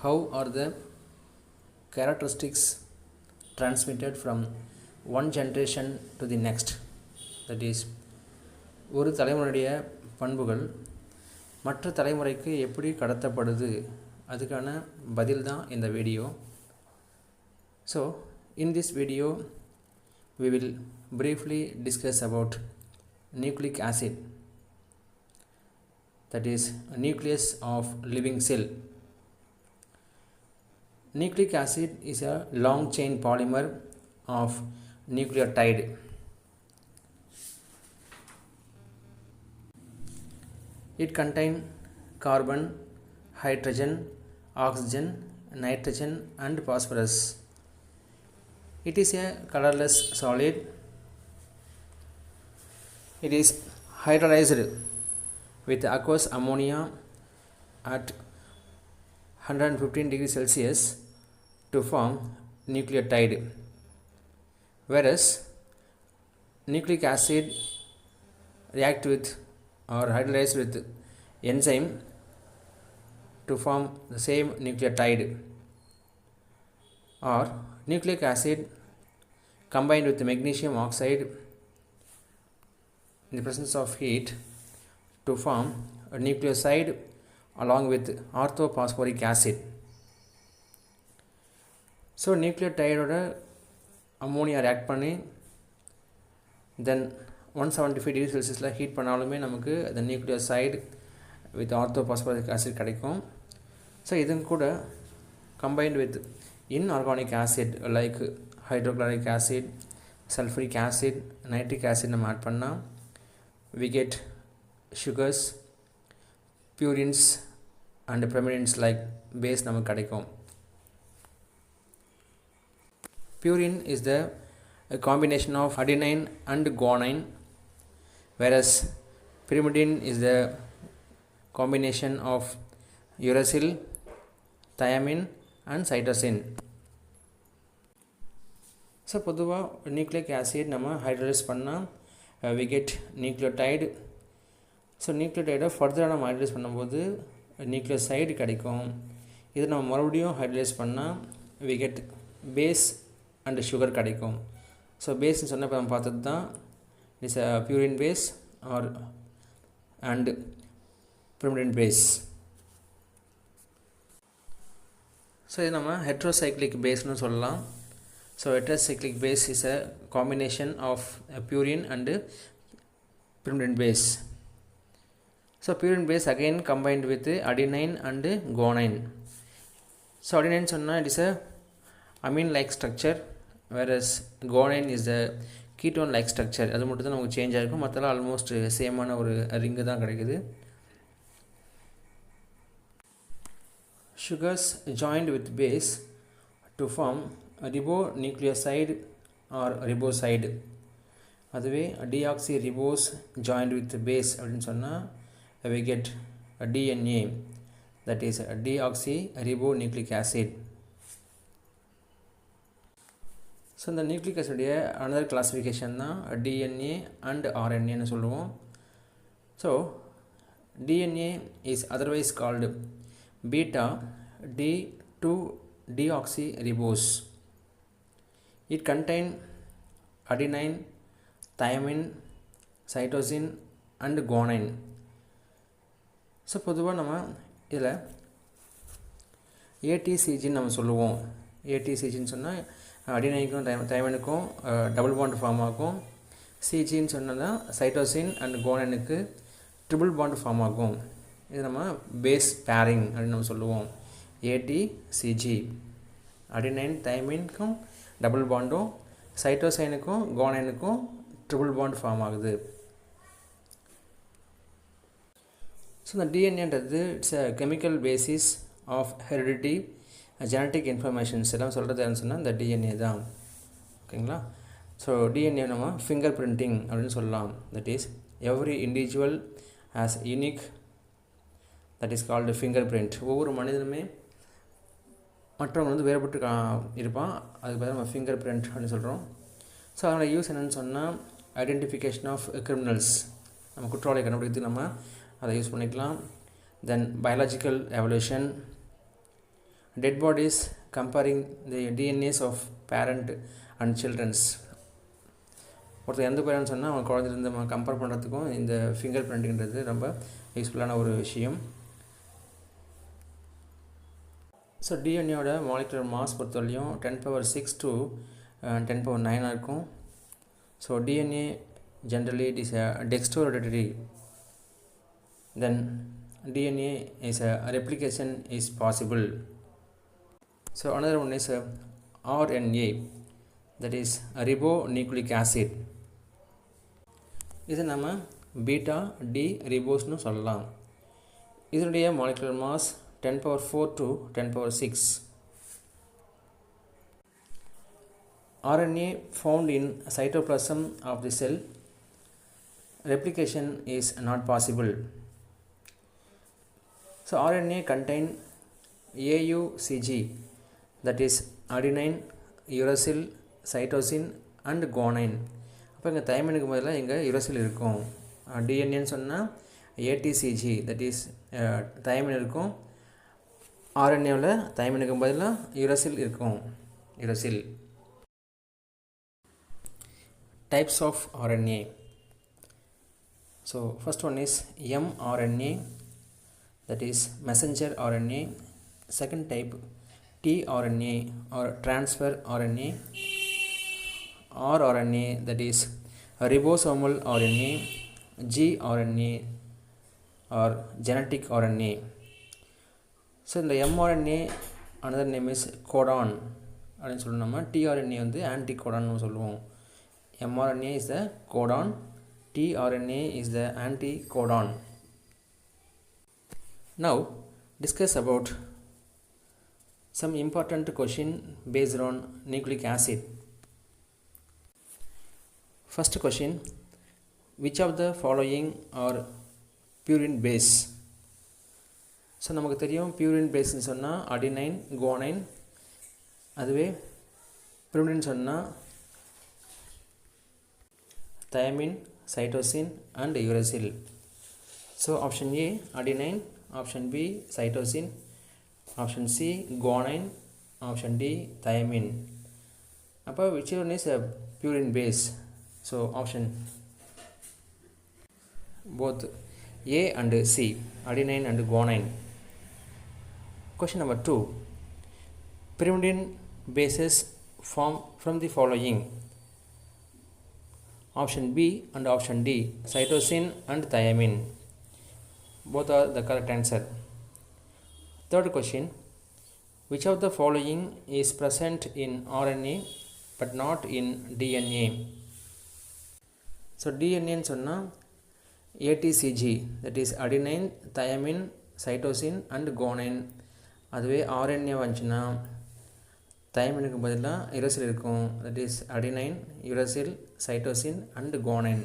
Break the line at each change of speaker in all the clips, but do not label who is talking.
how are the characteristics transmitted from one generation to the next, that is ஒரு தலைமுறையுடைய பண்புகள் மற்ற தலைமுறைக்கு எப்படி கடத்தப்படுது அதுக்கான பதில் தான் இந்த video. So in this video we will briefly discuss about nucleic acid, that is nucleus of living cell. Nucleic acid is a long chain polymer of nucleotide. It contains carbon, hydrogen, oxygen, nitrogen and phosphorus. It is a colorless solid. It is hydrolyzed with aqueous ammonia at 115 degrees Celsius to form nucleotide, whereas nucleic acid react with or hydrolyze with enzyme to form the same nucleotide, or nucleic acid combined with magnesium oxide in the presence of heat to form a nucleoside along with orthophosphoric acid. So nucleotide oda ammonia react பண்ணி then 175 degree Celsius heat பண்ணாலுமே நமக்கு the nucleoside with orthophosphoric acid கிடைக்கும். So இதுங்க கூட combined with inorganic acid like hydrochloric acid, sulfuric acid, nitric acid நம்ம add பண்ணால் we get sugars, purines and pyrimidines like base நமக்கு கிடைக்கும். Purine is the combination of adenine and guanine, whereas pyrimidine is the combination of uracil, thiamine and cytosine. So பொதுவாக nucleic acid நம்ம hydrolase பண்ணால் we get nucleotide. So நியூக்ளியோடைடை ஃபர்தராக நம்ம hydrolase பண்ணும்போது nucleoside கிடைக்கும். இது நம்ம மறுபடியும் ஹைட்ரலைஸ் பண்ணால் we get base and sugar கிடைக்கும். ஸோ பேஸ்ன்னு சொன்ன இப்போ நம்ம பார்த்தது தான் it's a purine base or and pyrimidine base. So இது நம்ம ஹெட்ரோசைக்ளிக் பேஸ்னு சொல்லலாம். So heterocyclic base is a combination of purine and pyrimidine base. So purine base again combined with adenine and guanine. So adenine சொன்னால் it is a amine like structure, whereas guanine is the ketone like structure. அது மட்டும் தான் நமக்கு change ஆகிருக்கும், மற்றெல்லாம் almost சேமான ஒரு ring தான் கிடைக்குது. Sugars joined with base to form a ribonucleoside or riboside. அதுவே deoxyribose joined with base அப்படின்னு சொன்னால் we get a DNA, that is a deoxyribonucleic acid. So இந்த நியூக்ளிக் ஆசிடைய அனதர் கிளாஸிஃபிகேஷன் தான் டிஎன்ஏ அண்ட் ஆர்என்ஏன்னு சொல்லுவோம். So DNA is otherwise called beta D2 deoxyribose. It contain adenine, thiamine, cytosine and guanine. So பொதுவாக நம்ம இதில் ஏடிசிஜின்னு நம்ம சொல்லுவோம். ஏடிசிஜின்னு சொன்னால் அடினைக்கும் தைமனுக்கும் டபுள் பாண்ட் ஃபார்ம் ஆகும். சிஜின்னு சொன்னால் சைட்டோசின் அண்ட் குவானினுக்கு ட்ரிபிள் பாண்ட் ஃபார்ம் ஆகும். இது நம்ம பேஸ் பேரிங் அப்படின்னு நம்ம சொல்லுவோம். ஏடிசிஜி அடினைன் தைமினுக்கும் டபுள் பாண்டும் சைட்டோசைனுக்கும் குவானினுக்கும் ட்ரிபிள் பாண்ட் ஃபார்ம் ஆகுது. ஸோ இந்த டிஎன்ஏன்றது it's a chemical basis of heredity, genetic informations எல்லாம் சொல்கிறது என்னன்னு சொன்னால் இந்த டிஎன்ஏ தான். ஓகேங்களா? ஸோ டிஎன்ஏ நம்ம ஃபிங்கர் பிரிண்டிங் அப்படின்னு சொல்லலாம். That is every individual has unique, that is called finger print. ஒவ்வொரு மனிதனுமே மற்றவங்க வந்து வேறுபட்டு இருப்பான், அதுக்கு பதிலாக நம்ம ஃபிங்கர் பிரிண்ட் அப்படின்னு சொல்கிறோம். ஸோ அதோட யூஸ் என்னென்னு சொன்னால் ஐடென்டிஃபிகேஷன் ஆஃப் கிரிமினல்ஸ், நம்ம குற்றவாளியை கண்டுபிடிக்கிறதுக்கு நம்ம அதை யூஸ் பண்ணிக்கலாம். Then biological evolution dead bodies comparing the DNAs of parent and children's. ஒருத்தர் எந்த பேரண்ட்ஸ் சொன்னால் அவங்க குழந்தைலேருந்து நம்ம கம்பேர் பண்ணுறதுக்கும் இந்த ஃபிங்கர் பிரிண்டிங்கிறது ரொம்ப யூஸ்ஃபுல்லான ஒரு விஷயம். ஸோ டிஎன்ஏயோட மாலிகுலர் மாஸ் பொறுத்தவரையும் 10⁶ to 10⁹ இருக்கும். So DNA generally it is a dextrohereditary. Then DNA is a replication is possible. So another one is RNA, that is ribonucleic acid. இது நம்ம பீட்டா டி ரிபோஸ்னு சொல்லலாம். இதனுடைய molecular mass 10⁴ to 10⁶. RNA found in cytoplasm of the cell. Replication is not possible. So RNA contain AUCG, that is adenine, uracil, cytosine and guanine. அப்போ இங்கே தைமினுக்கு பதிலாக இங்கே யுரசில் இருக்கும். டிஎன்ஏன்னு சொன்னால் ATCG, that is தைமின் இருக்கும். ஆர்என்ஏவில் தைமினுக்கு பதிலாக யுரசில் இருக்கும். யுரசில். Types of RNA. So first one is mRNA, that is messenger RNA. Second type tRNA or transfer RNA. rRNA, that is ribosomal RNA. gRNA or genetic RNA. So in the mRNA another name is codon அப்படின்னு சொல்லணும். நம்ம tRNA வந்து ஆன்டிகோடான்னு சொல்லுவோம். mRNA is the codon, tRNA is the anticodon. Now discuss about some important question based on nucleic acid. First question, which of the following are purine base? So நமக்கு தெரியும் purine பேஸ்ன்னு சொன்னால் adenine, guanine. அதுவே pyrimidine சொன்னால் thiamine, cytosine and uracil. So option A adenine, option B cytosine, option C guanine, option D thiamine. அப்போ which one is a purine base? So option both A and C, adenine and guanine. Question number 2, pyrimidine bases form from the following. Option B and option D, cytosine and thiamine. Both are the correct answer. Third question, which of the following is present in RNA but not in DNA? So DNA ன்னு சொன்னால் ATCG, that is adenine, thiamine, cytosine and guanine. அதுவே RNA வந்துச்சுன்னா தைமினுக்கு பதிலாக யுரசில் இருக்கும், that is adenine, uracil, cytosine and guanine.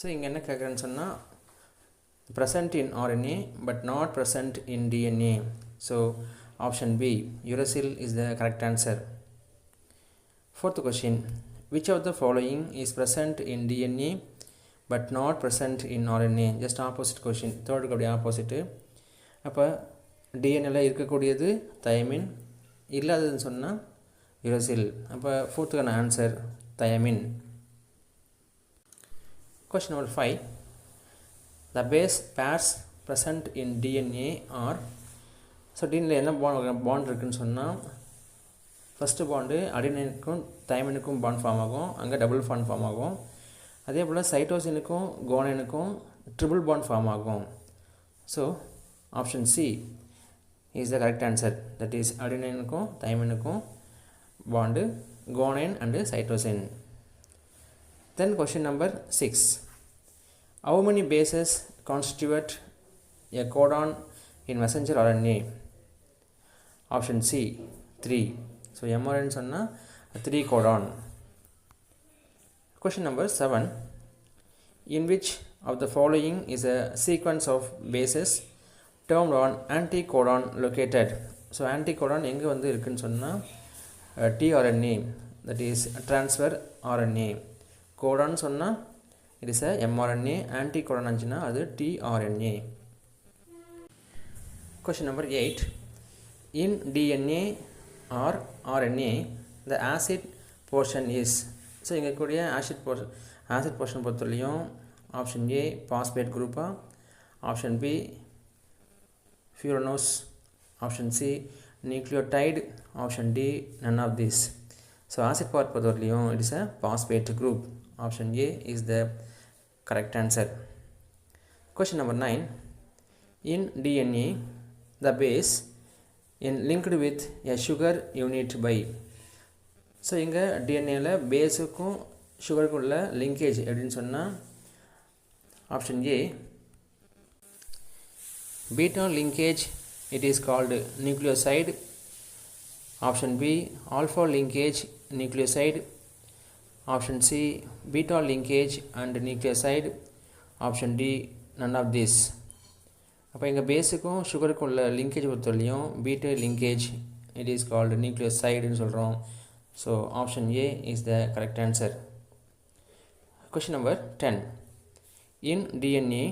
So இங்கே என்ன கேட்குறேன்னு சொன்னால் present in RNA but not present in DNA. So option B, uracil is the correct answer. Fourth question, which of the following is present in DNA but not present in RNA? Just opposite question, third அப்படி opposite. அப்போ டிஎன்ஏல இருக்கக்கூடியது thymine, இல்லாததுன்னு சொன்னால் யுரசில். அப்போ ஃபோர்த்துக்கான answer thiamine. Question number 5, the base pairs present in DNA are. So டிஎன்ஏல என்ன bond இருக்குதுன்னு சொன்னால் first bond அடினைனுக்கும் தைமினுக்கும் பாண்ட் ஃபார்ம் ஆகும், அங்கே டபுள் பாண்ட் ஃபார்ம் ஆகும். அதே போல் சைட்டோசினுக்கும் குவானைனுக்கும் ட்ரிபிள் பாண்ட் ஃபார்ம் ஆகும். So option C is the correct answer, that is adenine-க்கும் thymine-க்கும் bond, guanine and cytosine. Then question number 6, how many bases constitute a codon in messenger RNA? Option C 3. So mRNA சொன்னா 3 codon. Question number 7, in which of the following is a sequence of bases termed on anticodon located? So anticodon எங்கே வந்து இருக்குன்னு சொன்னால் tRNA, that is transfer RNA. codon சொன்னால் it is a mRNA, anticodon ஆச்சுன்னா அது tRNA. Question number 8, In DNA or RNA, the acid portion is. So இங்கே கூடிய acid portion பொறுத்தவரையும் ஆப்ஷன் ஏ பாஸ்பேட் குரூப்பா, option B furanose, option C nucleotide, option D none of this. So acid part பொறுத்தவரையும் it is a phosphate group. Option A is the correct answer. Question number 9. In DNA, the base in linked with a sugar unit by. So இங்கே டிஎன்ஏல பேஸுக்கும் சுகருக்கும் உள்ள linkage எப்படின்னு சொன்னால் option A beta linkage it is called nucleoside, option B alpha linkage nucleoside, option C beta linkage and nucleoside, option D none of this. அப்போ இங்கே பேஸுக்கும் சுகருக்கும் உள்ள லிங்கேஜ் பொறுத்தவரையும் beta linkage it is called நியூக்ளியோசைடுன்னு சொல்கிறோம். So option A is the correct answer. Question number 10. In DNA,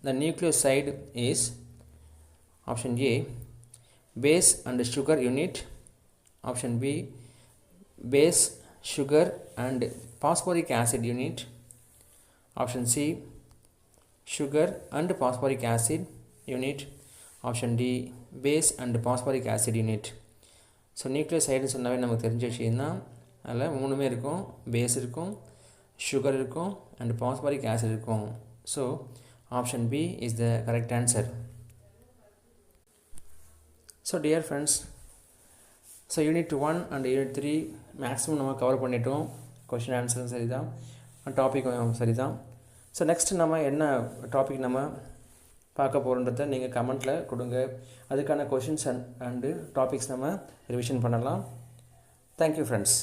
the nucleoside is option A base and sugar unit, option B base, sugar and phosphoric acid unit, option C sugar and phosphoric acid unit, option D base and phosphoric acid unit. So நியூக்ளியோசைடுன்னு சொன்னாவே நமக்கு தெரிஞ்ச விஷயம் தான். அதில் மூணுமே இருக்கும், base இருக்கும், சுகர் இருக்கும் அண்ட் பாஸ்பரிக் ஆசிட் இருக்கும். So option B is the correct answer. So dear friends, so unit 1 and unit 3 maximum நம்ம கவர் பண்ணிட்டோம். கொஷின் ஆன்சரும் சரி தான், டாப்பிக்கும் சரி தான். ஸோ நெக்ஸ்ட் நம்ம என்ன டாபிக் நம்ம பார்க்க போகிறோன்றதை நீங்கள் கமெண்ட்டில் கொடுங்க. அதுக்கான கொஷின்ஸ் அண்டு டாபிக்ஸ் நம்ம ரிவிஷன் பண்ணலாம். Thank you friends.